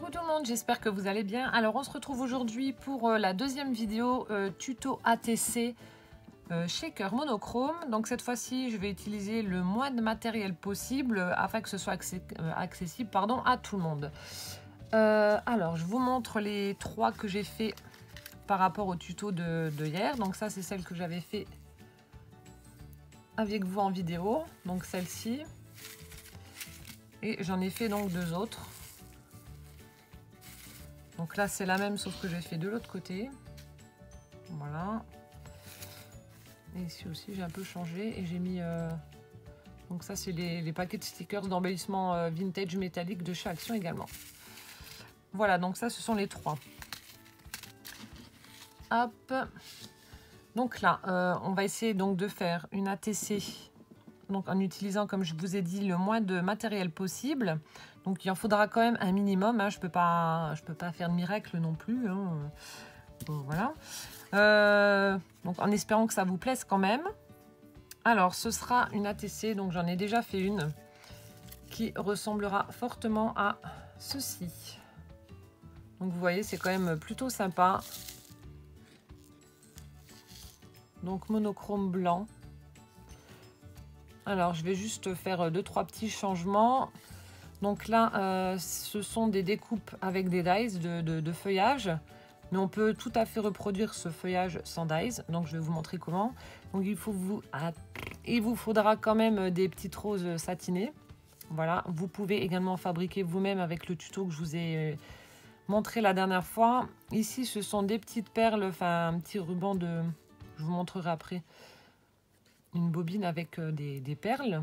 Coucou tout le monde, j'espère que vous allez bien. Alors on se retrouve aujourd'hui pour la deuxième vidéo tuto ATC shaker monochrome. Donc cette fois-ci je vais utiliser le moins de matériel possible afin que ce soit accessible à tout le monde. Alors je vous montre les trois que j'ai fait par rapport au tuto de hier. Donc ça c'est celle que j'avais fait avec vous en vidéo, donc celle-ci. Et j'en ai fait donc deux autres. Donc là c'est la même sauf que j'ai fait de l'autre côté. Voilà. Et ici aussi j'ai un peu changé et j'ai mis... Donc ça c'est les paquets de stickers d'embellissement vintage métallique de chez Action également. Voilà, donc ça ce sont les trois. Hop. Donc là on va essayer donc de faire une ATC donc en utilisant, comme je vous ai dit, le moins de matériel possible. Donc il en faudra quand même un minimum, hein. Je peux pas faire de miracle non plus, hein. Voilà. Donc en espérant que ça vous plaise quand même. Alors ce sera une ATC, donc j'en ai déjà fait une qui ressemblera fortement à ceci. Donc vous voyez, c'est quand même plutôt sympa. Donc monochrome blanc. Alors je vais juste faire 2-3 petits changements. Donc là ce sont des découpes avec des dies de feuillage, mais on peut tout à fait reproduire ce feuillage sans dies. Donc je vais vous montrer comment. Donc il vous faudra quand même des petites roses satinées. Voilà, vous pouvez également fabriquer vous-même avec le tuto que je vous ai montré la dernière fois. Ici ce sont des petites perles, enfin un petit ruban de... Je vous montrerai après. Une bobine avec des perles,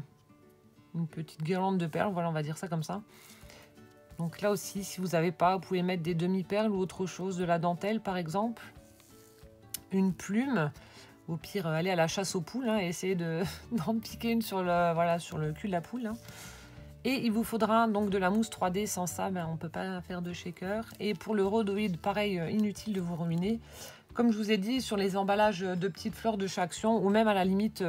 une petite guirlande de perles, voilà, on va dire ça comme ça. Donc là aussi, si vous n'avez pas, vous pouvez mettre des demi-perles ou autre chose, de la dentelle par exemple, une plume, au pire aller à la chasse aux poules, hein, et essayer d'en piquer une sur le cul de la poule, hein. Et il vous faudra donc de la mousse 3D, sans ça on ne peut pas faire de shaker. Et pour le rhodoïde, pareil, inutile de vous ruiner. Comme je vous ai dit, sur les emballages de petites fleurs de chez Action, ou même à la limite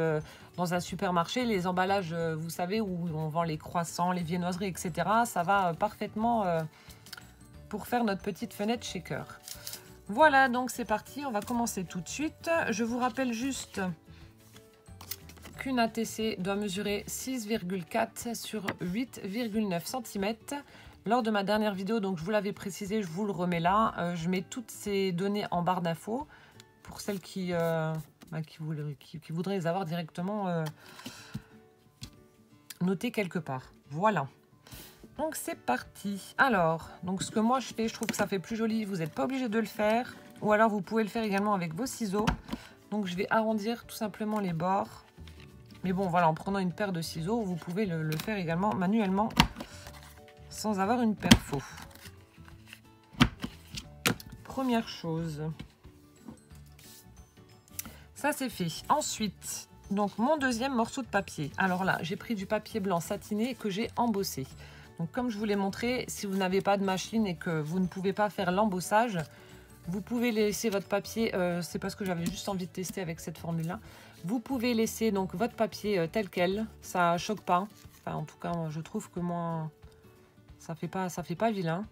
dans un supermarché, les emballages, vous savez, où on vend les croissants, les viennoiseries, etc. Ça va parfaitement pour faire notre petite fenêtre shaker. Voilà, donc c'est parti, on va commencer tout de suite. Je vous rappelle juste qu'une ATC doit mesurer 6,4 sur 8,9 cm. Lors de ma dernière vidéo, donc je vous l'avais précisé, je vous le remets là. Je mets toutes ces données en barre d'infos pour celles qui voudraient les avoir directement notées quelque part. Voilà. Donc c'est parti. Alors, donc ce que moi je fais, je trouve que ça fait plus joli. Vous n'êtes pas obligé de le faire. Ou alors vous pouvez le faire également avec vos ciseaux. Donc je vais arrondir tout simplement les bords. Mais bon, voilà, en prenant une paire de ciseaux, vous pouvez le faire également manuellement, sans avoir une paire faux. Première chose, ça c'est fait. Ensuite, donc mon deuxième morceau de papier. Alors là, j'ai pris du papier blanc satiné que j'ai embossé. Donc comme je vous l'ai montré, si vous n'avez pas de machine et que vous ne pouvez pas faire l'embossage, vous pouvez laisser votre papier, c'est parce que j'avais juste envie de tester avec cette formule-là. Vous pouvez laisser donc votre papier tel quel, ça choque pas. Enfin, en tout cas, je trouve que moi, ça fait pas vilain.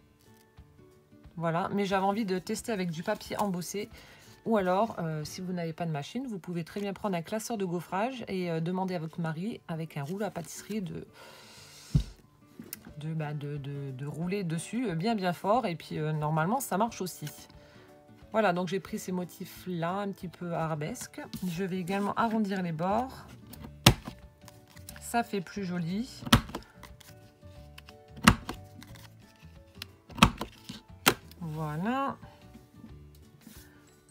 Voilà, mais j'avais envie de tester avec du papier embossé. Ou alors, si vous n'avez pas de machine, vous pouvez très bien prendre un classeur de gaufrage et demander à votre mari, avec un rouleau à pâtisserie, de rouler dessus bien fort. Et puis, normalement, ça marche aussi. Voilà, donc j'ai pris ces motifs-là, un petit peu arabesque. Je vais également arrondir les bords. Ça fait plus joli. Voilà.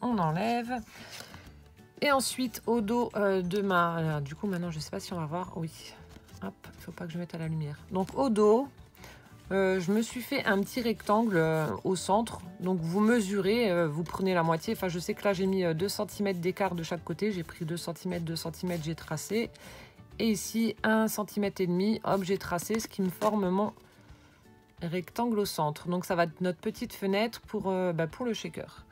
On enlève. Et ensuite, au dos de ma... Alors, du coup, maintenant, je ne sais pas si on va voir. Oui. Hop, il ne faut pas que je mette à la lumière. Donc, au dos... je me suis fait un petit rectangle au centre, donc vous mesurez, vous prenez la moitié, enfin je sais que là j'ai mis 2 cm d'écart de chaque côté, j'ai pris 2 cm, j'ai tracé, et ici 1,5 cm, hop j'ai tracé, ce qui me forme mon rectangle au centre. Donc ça va être notre petite fenêtre pour le shaker.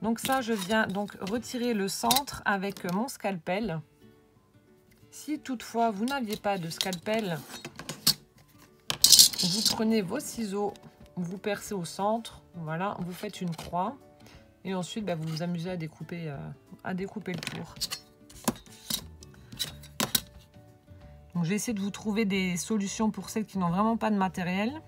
Donc ça je viens donc retirer le centre avec mon scalpel. Si toutefois vous n'aviez pas de scalpel, vous prenez vos ciseaux vous percez au centre, voilà, vous faites une croix et ensuite vous vous amusez à découper le tour. Donc j'ai essayé de vous trouver des solutions pour celles qui n'ont vraiment pas de matériel.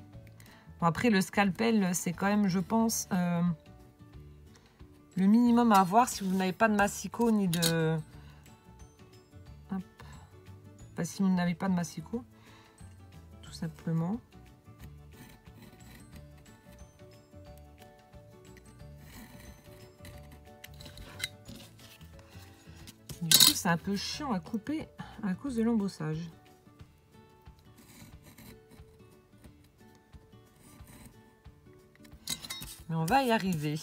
Bon, après le scalpel c'est quand même, je pense, le minimum à avoir si vous n'avez pas de massicot ni de... Hop. Enfin, si vous n'avez pas de massicot, tout simplement. Du coup, c'est un peu chiant à couper à cause de l'embossage. Mais on va y arriver.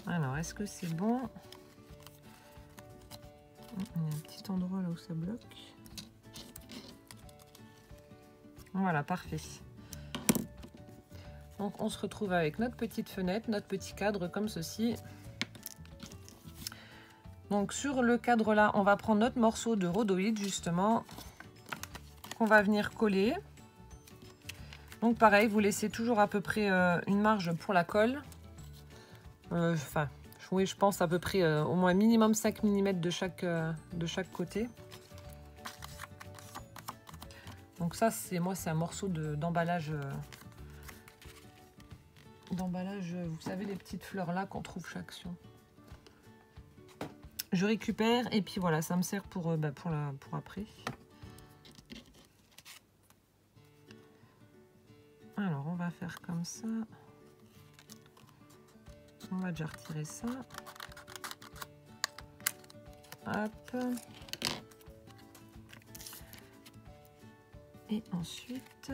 Alors, est-ce que c'est bon? Il y a un petit endroit là où ça bloque. Voilà, parfait. Donc, on se retrouve avec notre petite fenêtre, notre petit cadre comme ceci. Donc, sur le cadre là, on va prendre notre morceau de rhodoïde justement, qu'on va venir coller. Donc, pareil, vous laissez toujours à peu près une marge pour la colle. Enfin, oui, je pense à peu près au moins minimum 5 mm de chaque côté. Donc ça, c'est un morceau d'emballage. Vous savez, les petites fleurs là qu'on trouve chaque action. Je récupère et puis voilà, ça me sert pour après. Alors, on va faire comme ça. On va déjà retirer ça. Hop. Et ensuite...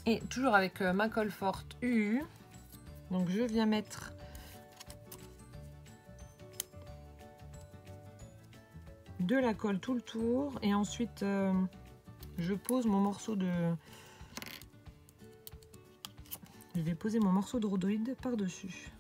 Et toujours avec ma colle forte UU. Donc je viens mettre de la colle tout le tour et ensuite je pose mon morceau de... Je vais poser mon morceau de rhodoïde par-dessus.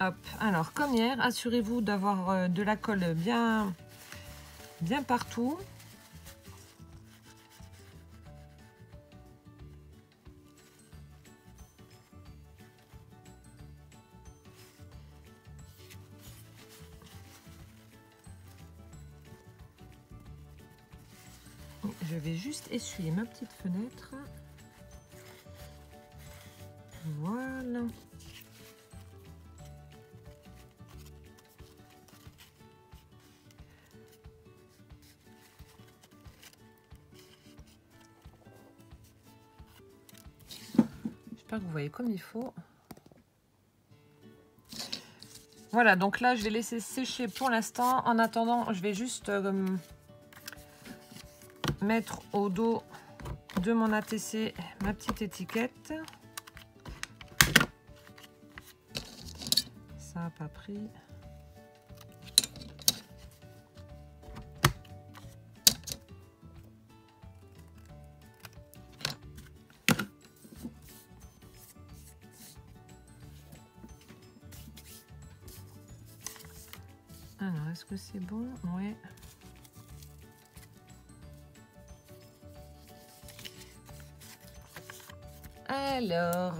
Hop, alors comme hier, assurez-vous d'avoir de la colle bien partout. Je vais juste essuyer ma petite fenêtre. Voilà. J'espère que vous voyez comme il faut. Voilà, donc là, je vais laisser sécher pour l'instant. En attendant, je vais juste mettre au dos de mon ATC ma petite étiquette. Ça n'a pas pris. Alors, est-ce que c'est bon? Ouais. Alors,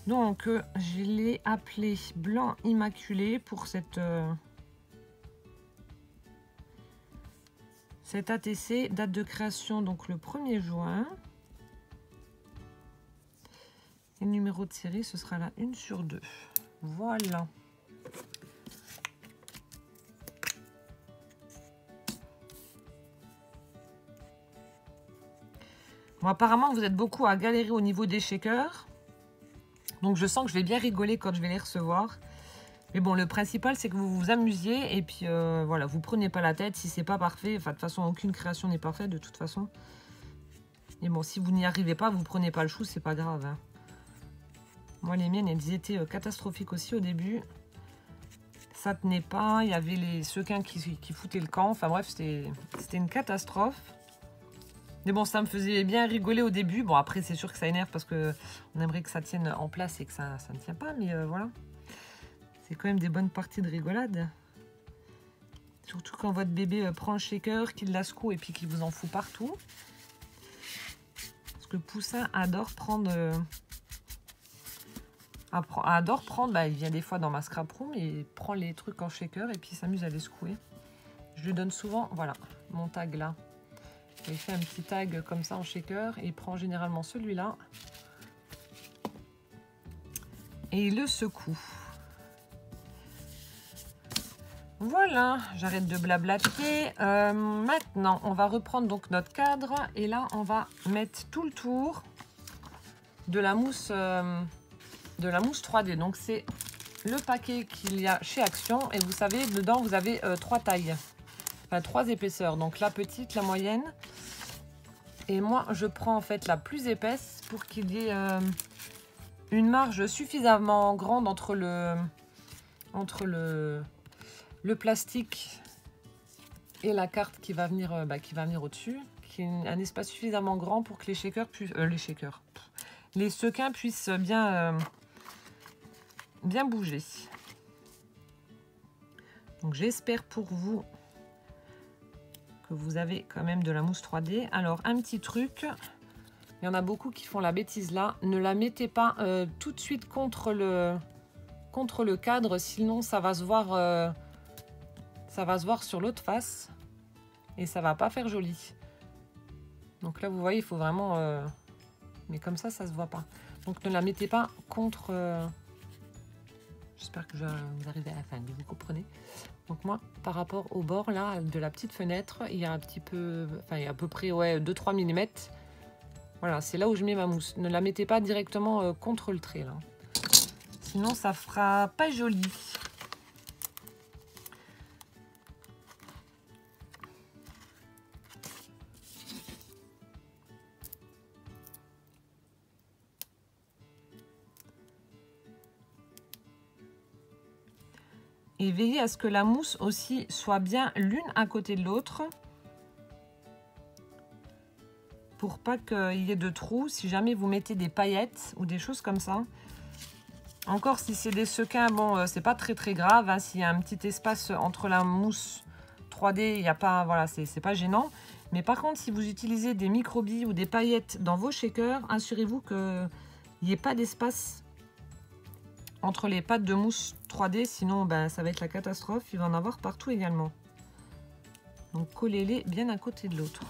donc, je l'ai appelé Blanc Immaculé pour cet ATC. Date de création, donc le 1er juin. Et le numéro de série, ce sera la 1/2. Voilà. Bon, apparemment, vous êtes beaucoup à galérer au niveau des shakers. Donc, je sens que je vais bien rigoler quand je vais les recevoir. Mais bon, le principal, c'est que vous vous amusiez. Et puis, voilà, vous prenez pas la tête si c'est pas parfait. Enfin, de toute façon, aucune création n'est parfaite, de toute façon. Et bon, si vous n'y arrivez pas, vous prenez pas le chou, c'est pas grave. Hein. Moi, les miennes, elles étaient catastrophiques aussi au début. Ça tenait pas. Il y avait les sequins qui foutaient le camp. Enfin bref, c'était une catastrophe. Mais bon, ça me faisait bien rigoler au début. Bon, après, c'est sûr que ça énerve parce qu'on aimerait que ça tienne en place et que ça ne tient pas. Mais voilà. C'est quand même des bonnes parties de rigolade. Surtout quand votre bébé prend le shaker, qu'il la secoue et puis qu'il vous en fout partout. Parce que Poussin adore prendre... il vient des fois dans ma scrap room et il prend les trucs en shaker et puis il s'amuse à les secouer. Je lui donne souvent, voilà, mon tag là. Il fait un petit tag comme ça en shaker et il prend généralement celui-là. Et il le secoue. Voilà, j'arrête de blablater. Maintenant, on va reprendre donc notre cadre. Et là, on va mettre tout le tour de la mousse 3D. Donc, c'est le paquet qu'il y a chez Action. Et vous savez, dedans, vous avez 3 tailles. Enfin, 3 épaisseurs. Donc, la petite, la moyenne. Et moi, je prends en fait la plus épaisse pour qu'il y ait une marge suffisamment grande entre le plastique et la carte qui va venir, au-dessus, qui est un espace suffisamment grand pour que les shakers puissent, les sequins puissent bien bouger. Donc j'espère pour vous que vous avez quand même de la mousse 3D. Alors un petit truc, il y en a beaucoup qui font la bêtise là, ne la mettez pas tout de suite contre le cadre, sinon ça va se voir. Ça va se voir sur l'autre face et ça va pas faire joli. Donc là, vous voyez, il faut vraiment... mais comme ça, ça se voit pas. Donc ne la mettez pas contre... J'espère que vous arrivez à la fin, vous comprenez. Donc moi, par rapport au bord là de la petite fenêtre, il y a un petit peu... Enfin, il y a à peu près 2-3 mm. Voilà, c'est là où je mets ma mousse. Ne la mettez pas directement contre le trait là. Sinon, ça fera pas joli. Et veillez à ce que la mousse aussi soit bien l'une à côté de l'autre. Pour pas qu'il y ait de trous. Si jamais vous mettez des paillettes ou des choses comme ça. Encore si c'est des sequins, bon, c'est pas très grave. Hein, s'il y a un petit espace entre la mousse 3D, il n'y a pas, voilà, c'est pas gênant. Mais par contre, si vous utilisez des microbilles ou des paillettes dans vos shakers, assurez-vous qu'il n'y ait pas d'espace entre les pattes de mousse 3D, sinon ben, ça va être la catastrophe. Il va en avoir partout également. Donc collez-les bien à côté de l'autre.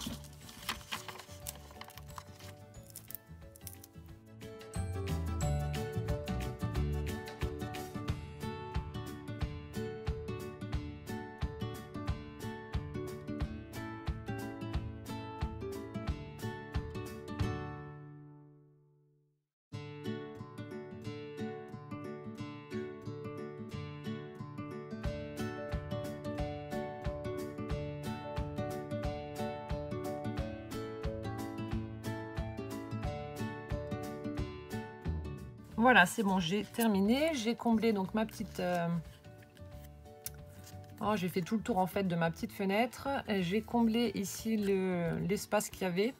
Voilà, c'est bon, j'ai terminé. J'ai comblé donc ma petite... Oh, j'ai fait tout le tour en fait de ma petite fenêtre. J'ai comblé ici l'espace qu'il y avait.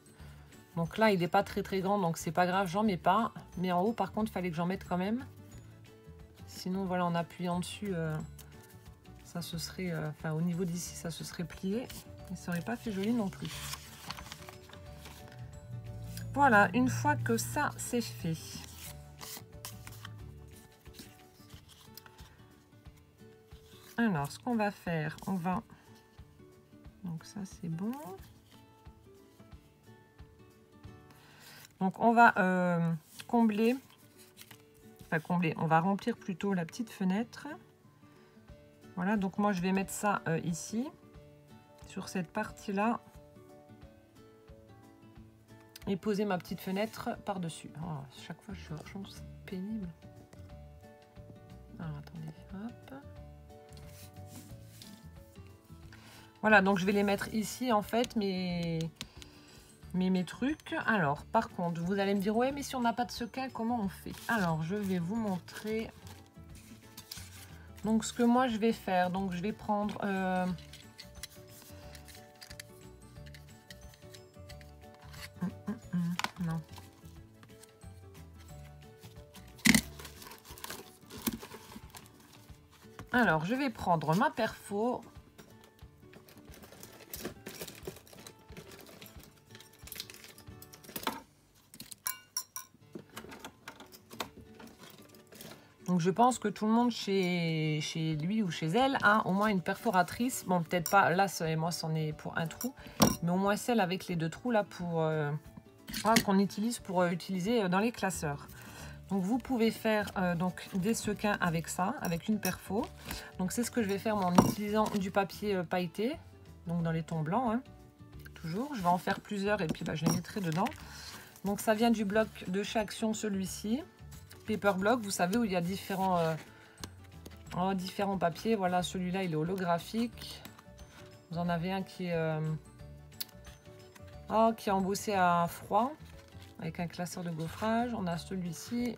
Donc là, il n'est pas très grand, donc c'est pas grave, j'en mets pas. Mais en haut, par contre, il fallait que j'en mette quand même. Sinon, voilà, en appuyant dessus, ça se serait... Enfin, au niveau d'ici, ça se serait plié. Et ça n'aurait pas fait joli non plus. Voilà, une fois que ça, c'est fait... Alors, ce qu'on va faire, on va... Donc ça, c'est bon. Donc, on va combler... Enfin, combler. On va remplir plutôt la petite fenêtre. Voilà, donc moi, je vais mettre ça ici, sur cette partie-là. et poser ma petite fenêtre par-dessus. Oh, chaque fois, je suis franchement pénible. Alors, attendez, hop. Voilà, donc je vais les mettre ici, en fait, mes trucs. Alors, par contre, vous allez me dire, ouais, mais si on n'a pas de sequin, comment on fait? Alors, je vais vous montrer. Donc, ce que moi, je vais faire, donc je vais prendre... non. Alors, je vais prendre ma perfo. Donc, je pense que tout le monde chez lui ou chez elle a au moins une perforatrice. Bon, peut-être pas, là, moi, c'en est pour un trou. Mais au moins celle avec les 2 trous, là, pour qu'on utilise pour utiliser dans les classeurs. Donc, vous pouvez faire donc des sequins avec ça, avec une perfo. Donc, c'est ce que je vais faire moi, en utilisant du papier pailleté. Donc, dans les tons blancs, hein, toujours. Je vais en faire plusieurs et puis bah, je les mettrai dedans. Donc, ça vient du bloc de chez Action, celui-ci. Paper Block, vous savez où il y a différents papiers. Voilà, celui-là, il est holographique. Vous en avez un qui est embossé à froid avec un classeur de gaufrage. On a celui-ci.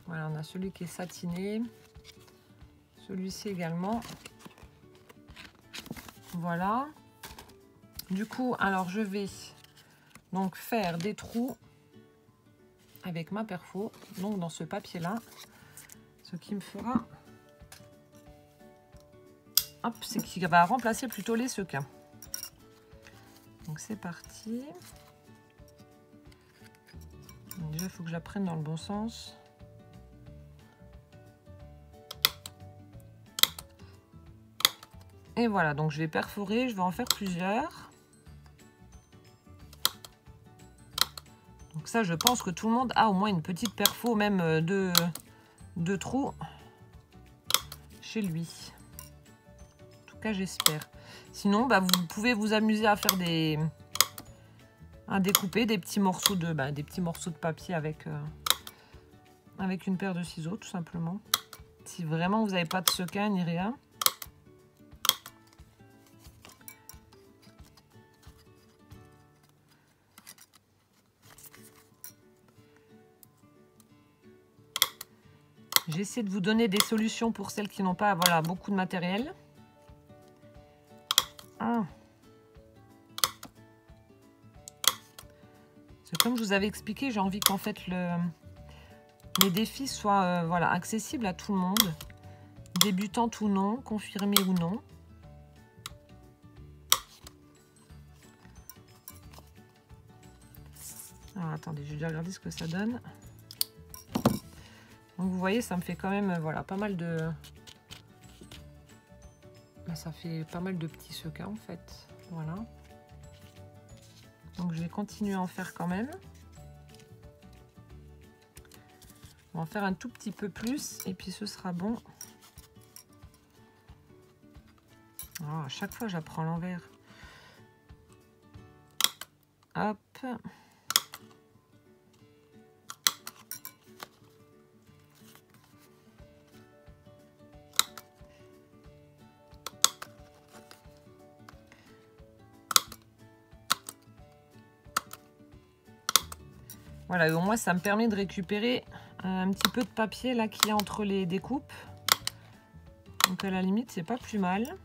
Voilà, on a celui qui est satiné. Celui-ci également. Voilà. Du coup, alors je vais donc faire des trous avec ma perfo, donc dans ce papier là, ce qui me fera, hop, c'est qui va remplacer plutôt les sequins. Donc c'est parti. Donc déjà il faut que je la prenne dans le bon sens. Et voilà, donc je vais perforer, je vais en faire plusieurs. Donc ça, je pense que tout le monde a au moins une petite perfo, même de trous chez lui. En tout cas, j'espère. Sinon, bah, vous pouvez vous amuser à faire à découper des petits morceaux de papier avec une paire de ciseaux, tout simplement. Si vraiment vous n'avez pas de sequin ni rien. J'essaie de vous donner des solutions pour celles qui n'ont pas beaucoup de matériel. C'est comme je vous avais expliqué, j'ai envie qu'en fait les défis soient accessibles à tout le monde, débutant ou non, confirmé ou non. Alors attendez, je vais déjà regarder ce que ça donne. Donc vous voyez, ça me fait quand même pas mal de... ça fait pas mal de petits sequins en fait. Voilà. Donc je vais continuer à en faire quand même. On va en faire un tout petit peu plus et puis ce sera bon. Oh, à chaque fois j'apprends l'envers. Hop. Voilà, et au moins ça me permet de récupérer un petit peu de papier là qu'il y a entre les découpes. Donc à la limite, c'est pas plus mal.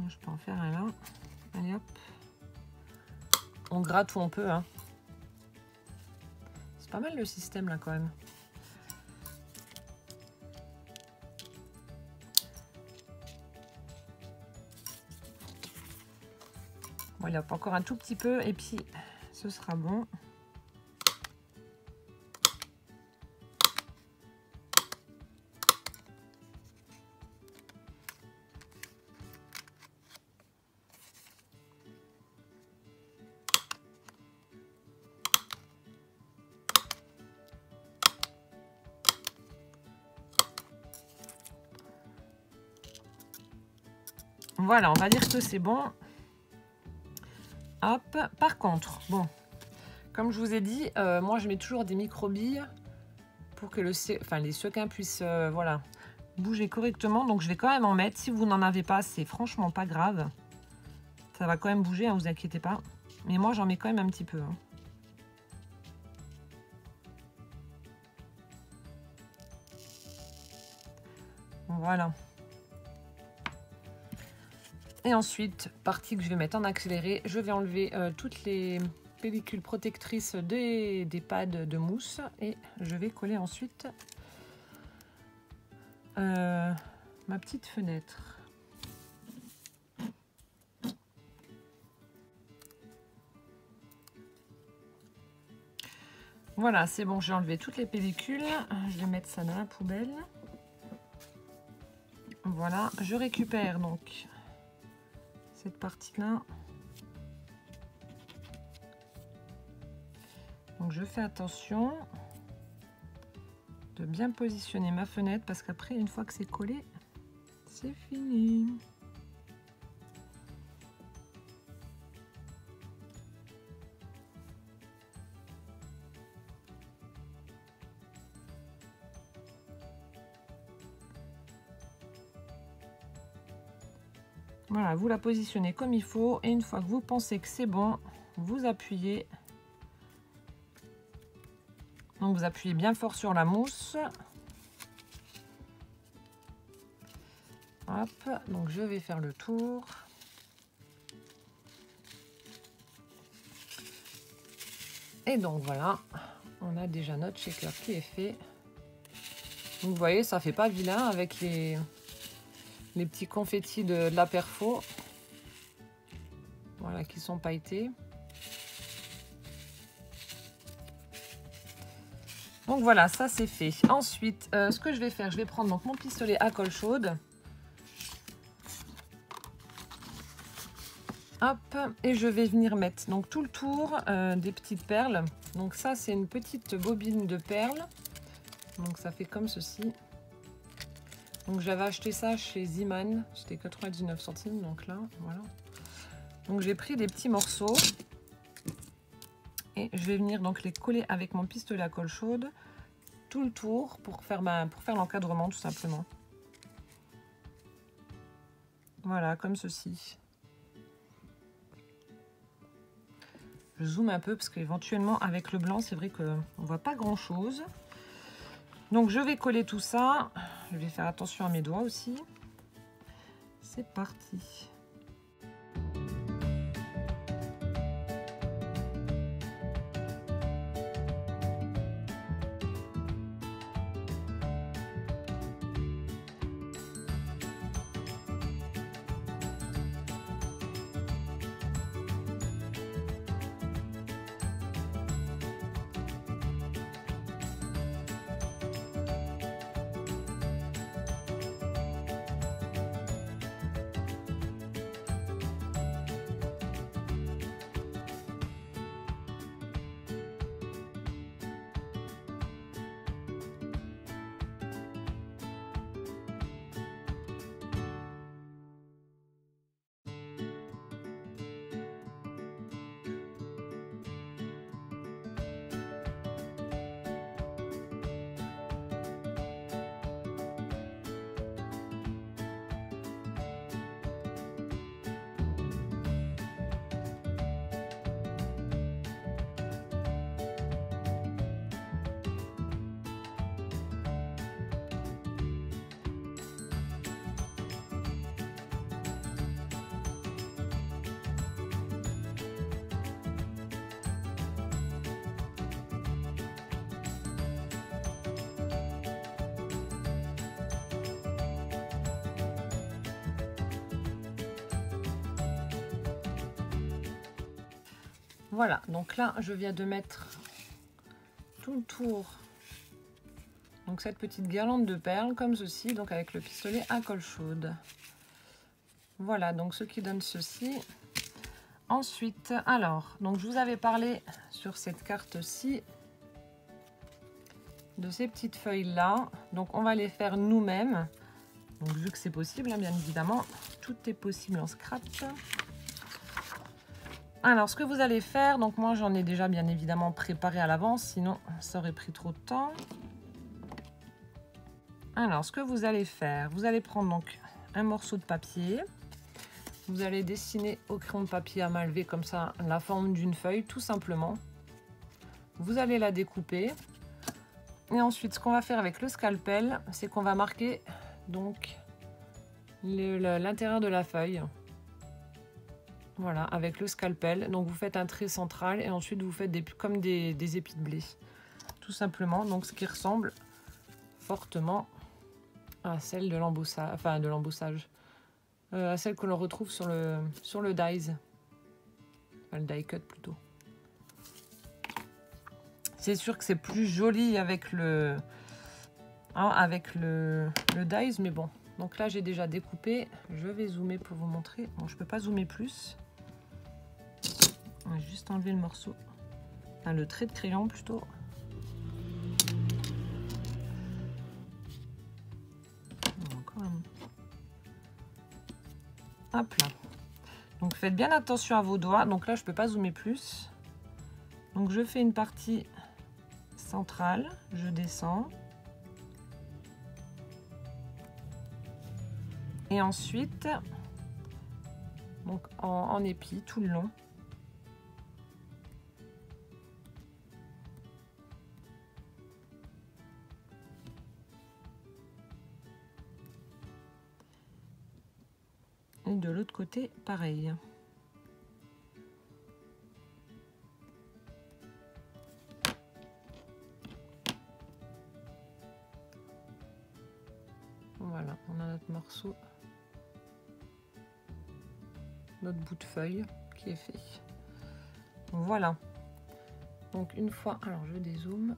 Je peux en faire un là. Allez hop. On gratte où on peut, hein. C'est pas mal le système là quand même. Bon, il y a encore un tout petit peu et puis ce sera bon. Voilà, on va dire que c'est bon. Hop. Par contre, bon, comme je vous ai dit, moi je mets toujours des microbilles pour que les sequins puissent voilà, bouger correctement. Donc je vais quand même en mettre. Si vous n'en avez pas, c'est franchement pas grave. Ça va quand même bouger, hein, vous inquiétez pas. Mais moi j'en mets quand même un petit peu. Hein. Voilà. Et ensuite, partie que je vais mettre en accéléré, je vais enlever toutes les pellicules protectrices des pads de mousse et je vais coller ensuite ma petite fenêtre. Voilà, c'est bon, j'ai enlevé toutes les pellicules. Je vais mettre ça dans la poubelle. Voilà, je récupère donc cette partie-là. Donc je fais attention de bien positionner ma fenêtre parce qu'après, une fois que c'est collé, c'est fini. Voilà, vous la positionnez comme il faut et une fois que vous pensez que c'est bon, vous appuyez. Donc vous appuyez bien fort sur la mousse. Hop, donc je vais faire le tour. Et donc voilà, on a déjà notre shaker qui est fait. Donc vous voyez, ça fait pas vilain avec les petits confettis de la perfo. Voilà, qui sont pailletés. Donc voilà, ça c'est fait. Ensuite, ce que je vais faire, je vais prendre donc mon pistolet à colle chaude. Hop, et je vais venir mettre donc tout le tour des petites perles. Donc ça, c'est une petite bobine de perles. Donc ça fait comme ceci. Donc j'avais acheté ça chez Ziman, c'était 99 centimes, donc là, voilà. Donc j'ai pris des petits morceaux et je vais venir donc les coller avec mon pistolet à colle chaude tout le tour pour faire l'encadrement tout simplement. Voilà, comme ceci. Je zoome un peu parce qu'éventuellement avec le blanc, c'est vrai qu'on ne voit pas grand chose. Donc je vais coller tout ça. Je vais faire attention à mes doigts aussi. C'est parti. Voilà, donc là, je viens de mettre tout le tour. Donc cette petite guirlande de perles comme ceci, donc avec le pistolet à colle chaude. Voilà, donc ce qui donne ceci. Ensuite, alors, donc je vous avais parlé sur cette carte-ci de ces petites feuilles-là. Donc on va les faire nous-mêmes. Donc vu que c'est possible, hein, bien évidemment, tout est possible en scratch. Alors ce que vous allez faire, donc moi j'en ai déjà bien évidemment préparé à l'avance, sinon ça aurait pris trop de temps. Alors ce que vous allez faire, vous allez prendre donc un morceau de papier. Vous allez dessiner au crayon de papier à main levée comme ça la forme d'une feuille tout simplement. Vous allez la découper. Et ensuite ce qu'on va faire avec le scalpel, c'est qu'on va marquer donc l'intérieur de la feuille. Voilà, avec le scalpel. Donc vous faites un trait central et ensuite vous faites comme des épis de blé. Tout simplement, donc ce qui ressemble fortement à celle de l'embossage, enfin de l'embossage. À celle que l'on retrouve sur le dies, enfin, le die cut plutôt. C'est sûr que c'est plus joli avec le dies, mais bon. Donc là j'ai déjà découpé, je vais zoomer pour vous montrer. Bon, je peux pas zoomer plus. On va juste enlever le morceau, enfin le trait de crayon plutôt. Encore un... Hop là. Donc faites bien attention à vos doigts. Donc là je peux pas zoomer plus. Donc je fais une partie centrale, je descends. Et ensuite, donc en épi tout le long. Et de l'autre côté, pareil. Voilà, on a notre morceau, notre bout de feuille qui est fait. Voilà. Donc une fois, alors je dézoome.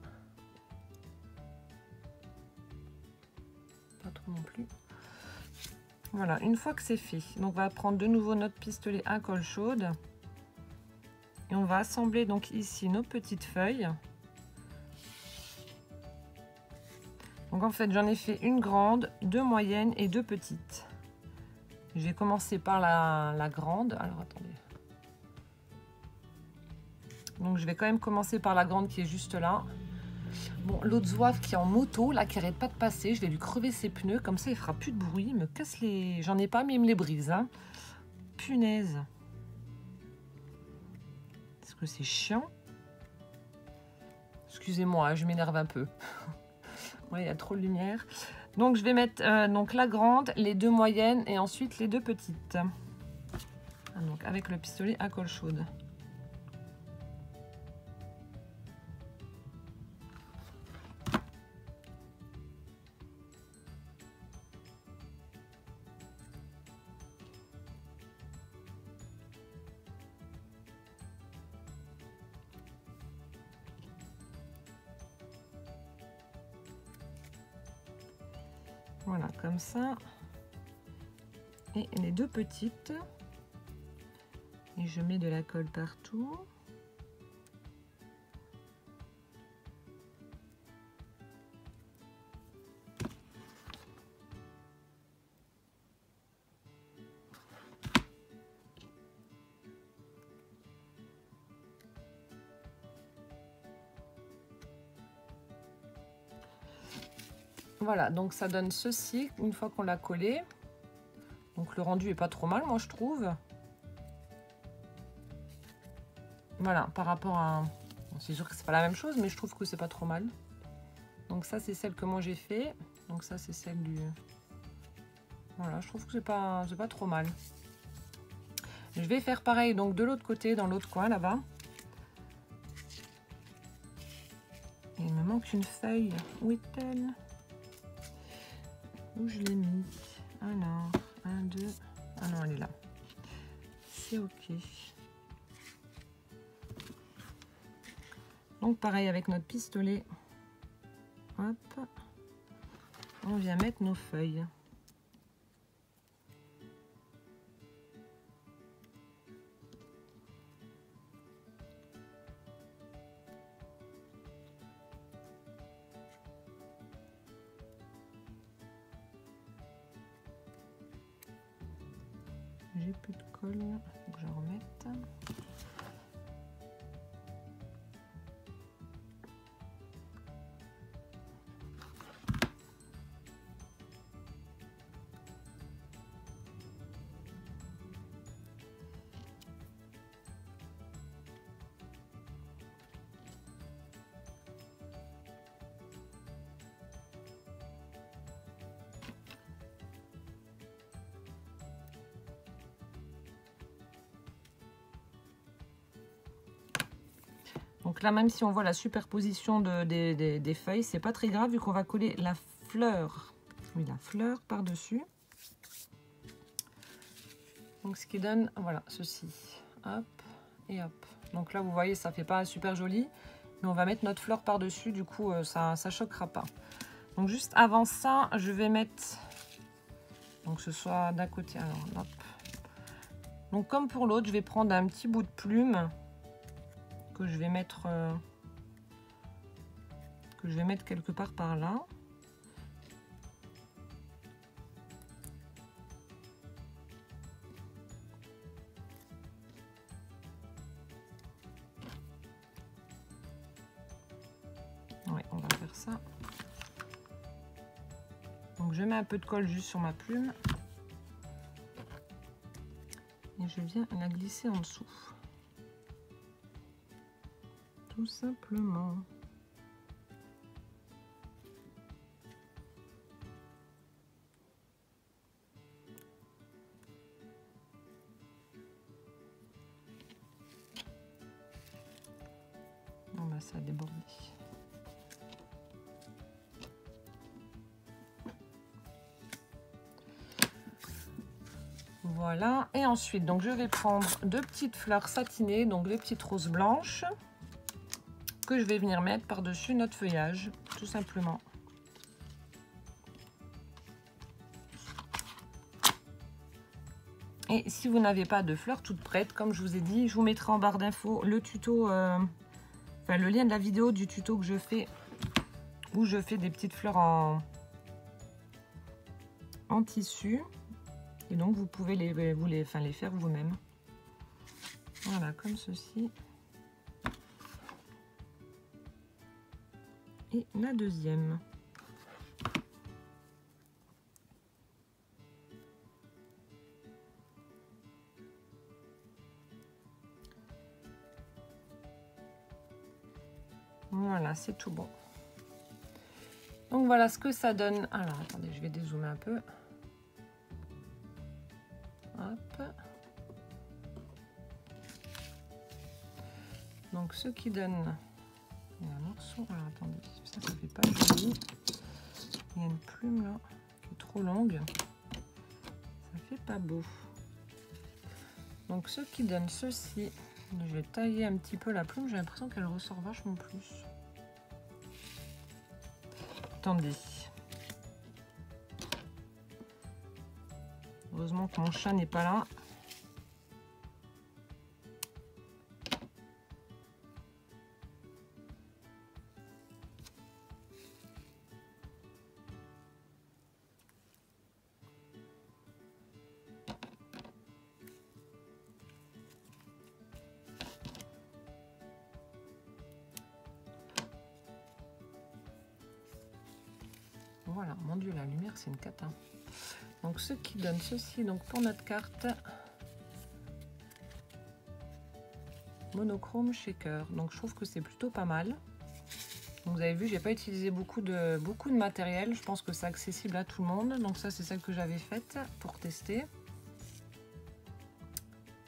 Pas trop non plus. Voilà, une fois que c'est fait, donc on va prendre de nouveau notre pistolet à colle chaude et on va assembler donc ici nos petites feuilles. Donc en fait j'en ai fait une grande, deux moyennes et deux petites. Je vais commencer par la grande. Alors attendez. Donc je vais quand même commencer par la grande qui est juste là. Bon, l'autre zouave qui est en moto, là, qui arrête pas de passer, je vais lui crever ses pneus, comme ça il fera plus de bruit, il me casse les... J'en ai pas, mais il me les brise, hein. Punaise. Est-ce que c'est chiant? Excusez-moi, je m'énerve un peu. Ouais, il y a trop de lumière. Donc je vais mettre donc la grande, les deux moyennes et ensuite les deux petites. Donc avec le pistolet à colle chaude. Voilà, comme ça. Et les deux petites. Et je mets de la colle partout. Voilà, donc ça donne ceci une fois qu'on l'a collé. Donc le rendu est pas trop mal, moi je trouve. Voilà, par rapport à... Bon, c'est sûr que c'est pas la même chose, mais je trouve que c'est pas trop mal. Donc ça c'est celle que moi j'ai fait. Donc ça c'est celle du... Voilà, je trouve que c'est pas trop mal. Je vais faire pareil donc de l'autre côté, dans l'autre coin là-bas. Il me manque une feuille. Où est-elle? Où je l'ai mis? Alors, 1, 2... Ah non, elle est là. C'est ok. Donc pareil avec notre pistolet. Hop. On vient mettre nos feuilles. j'ai plus de colle, faut que je remette. Donc là, même si on voit la superposition des feuilles, c'est pas très grave vu qu'on va coller la fleur, oui, la fleur par-dessus. Donc ce qui donne, voilà, ceci. Hop et hop. Donc là, vous voyez, ça fait pas super joli, mais on va mettre notre fleur par-dessus, du coup, ça choquera pas. Donc juste avant ça, je vais mettre, donc ce soit d'un côté, alors hop. Donc comme pour l'autre, je vais prendre un petit bout de plume que je vais mettre quelque part par là. Ouais, on va faire ça. Donc je mets un peu de colle juste sur ma plume et je viens la glisser en dessous. Tout simplement. Non, bah ça a débordé. Voilà, et ensuite donc je vais prendre deux petites fleurs satinées, donc deux petites roses blanches que je vais venir mettre par-dessus notre feuillage, tout simplement. Et si vous n'avez pas de fleurs toutes prêtes, comme je vous ai dit, je vous mettrai en barre d'infos le tuto, enfin le lien de la vidéo du tuto que je fais, où je fais des petites fleurs en tissu. Et donc vous pouvez les faire vous-même. Voilà, comme ceci. Et la deuxième. Voilà, c'est tout bon. Donc voilà ce que ça donne. Alors attendez, je vais dézoomer un peu. Hop. Donc ce qui donne... Il y a un morceau. Alors attendez, ça fait pas joli. Il y a une plume là qui est trop longue. Ça fait pas beau. Donc ce qui donne ceci, je vais tailler un petit peu la plume. J'ai l'impression qu'elle ressort vachement plus. Attendez. Heureusement que mon chat n'est pas là. Voilà, mon Dieu, la lumière, c'est une cata. Donc, ce qui donne ceci, donc pour notre carte, monochrome shaker. Donc, je trouve que c'est plutôt pas mal. Donc, vous avez vu, j'ai pas utilisé beaucoup de matériel. Je pense que c'est accessible à tout le monde. Donc, ça, c'est celle que j'avais faite pour tester.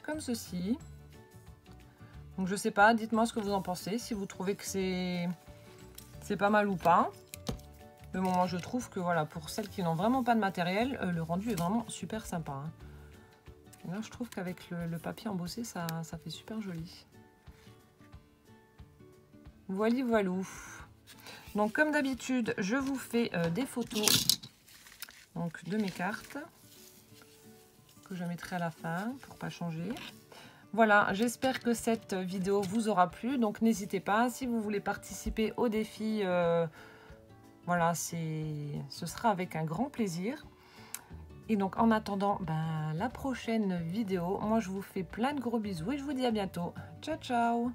Comme ceci. Donc, je sais pas, dites-moi ce que vous en pensez. Si vous trouvez que c'est pas mal ou pas. Mais bon, moi je trouve que voilà, pour celles qui n'ont vraiment pas de matériel, le rendu est vraiment super sympa. Hein. Et là, je trouve qu'avec le papier embossé, ça fait super joli. Voili voilou. Donc comme d'habitude, je vous fais des photos donc, de mes cartes que je mettrai à la fin pour pas changer. Voilà, j'espère que cette vidéo vous aura plu. Donc n'hésitez pas, si vous voulez participer au défi... voilà, ce sera avec un grand plaisir. Et donc en attendant la prochaine vidéo, moi je vous fais plein de gros bisous et je vous dis à bientôt. Ciao ciao!